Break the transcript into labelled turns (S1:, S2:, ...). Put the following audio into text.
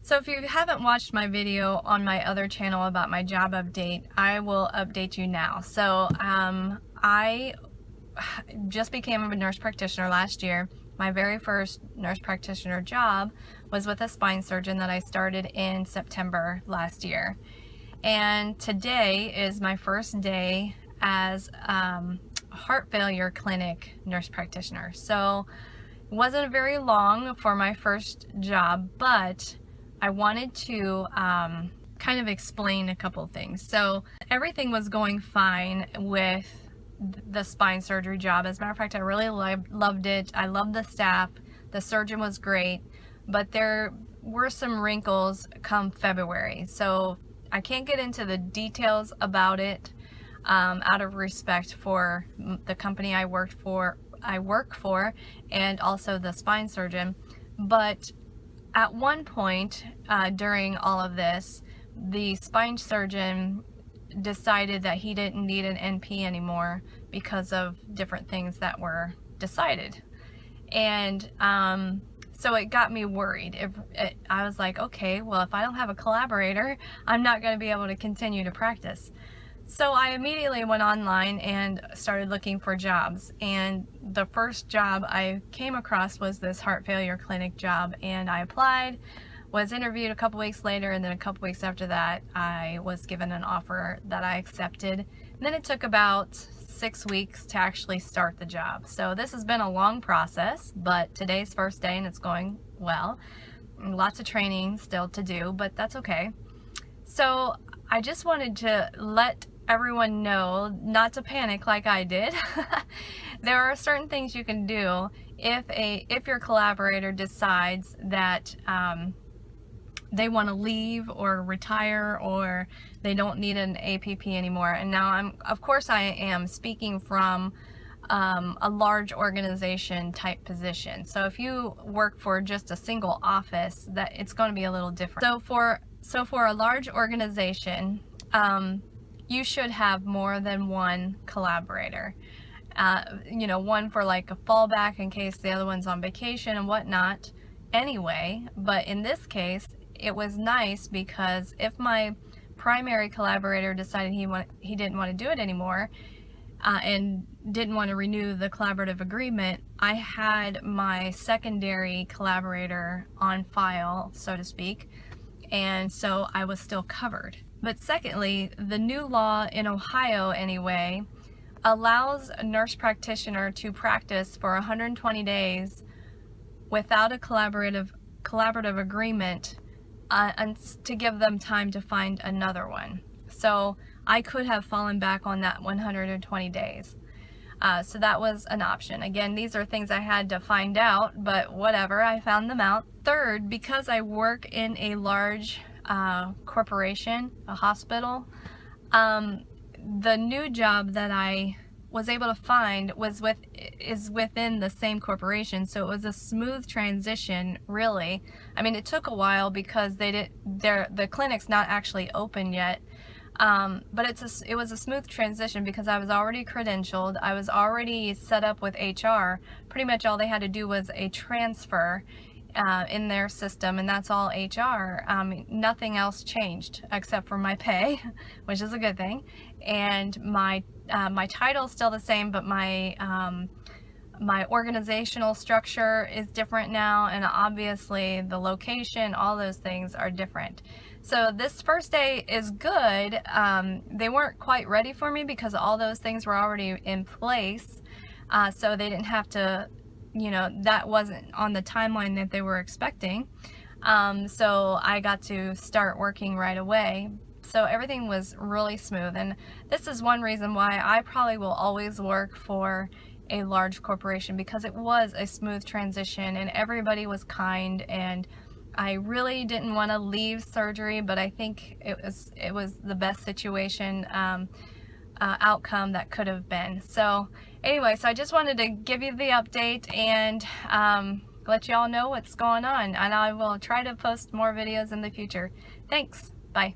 S1: So if you haven't watched my video on my other channel about my job update, I will update you now. So I just became a nurse practitioner last year. My very first nurse practitioner job was with a spine surgeon that I started in September last year. And today is my first day as heart failure clinic nurse practitioner. So it wasn't very long for my first job, but I wanted to kind of explain a couple things. So everything was going fine with the spine surgery job. As a matter of fact, I really loved it. I loved the staff. The surgeon was great, but there were some wrinkles come February. So I can't get into the details about it out of respect for the company I work for, and also the spine surgeon. But at one point during all of this, the spine surgeon decided that he didn't need an NP anymore because of different things that were decided. And so it got me worried. I was like, okay, well, if I don't have a collaborator, I'm not going to be able to continue to practice. So I immediately went online and started looking for jobs, and the first job I came across was this heart failure clinic job, and I applied, was interviewed a couple weeks later, and then a couple weeks after that I was given an offer that I accepted. And then it took about 6 weeks to actually start the job. So this has been a long process, but today's first day and it's going well. Lots of training still to do, but that's okay. So I just wanted to let everyone know not to panic like I did. There are certain things you can do if your collaborator decides that they want to leave or retire, or they don't need an APP anymore. And now of course I am speaking from a large organization type position. So if you work for just a single office, that it's going to be a little different. So for a large organization, you should have more than one collaborator. You know, one for like a fallback in case the other one's on vacation and whatnot anyway. But in this case, it was nice because if my primary collaborator decided he didn't want to do it anymore and didn't want to renew the collaborative agreement, I had my secondary collaborator on file, so to speak, and so I was still covered. But secondly, the new law in Ohio anyway allows a nurse practitioner to practice for 120 days without a collaborative agreement and to give them time to find another one. So I could have fallen back on that 120 days. So that was an option. Again, these are things I had to find out, but whatever, I found them out. Third, because I work in a large corporation, a hospital, the new job that I was able to find is within the same corporation, so it was a smooth transition, really. I mean, it took a while because the clinic's not actually open yet, but it was a smooth transition because I was already credentialed, I was already set up with HR. Pretty much all they had to do was a transfer in their system, and that's all HR. Nothing else changed except for my pay, which is a good thing, and my title is still the same, but my organizational structure is different now, and obviously the location, all those things are different. So this first day is good. They weren't quite ready for me because all those things were already in place, so they didn't have to, you know, that wasn't on the timeline that they were expecting. So I got to start working right away. So everything was really smooth, and this is one reason why I probably will always work for a large corporation, because it was a smooth transition and everybody was kind, and I really didn't want to leave surgery, but I think it was the best situation outcome that could have been. So anyway, so I just wanted to give you the update and let you all know what's going on, and I will try to post more videos in the future. Thanks. Bye.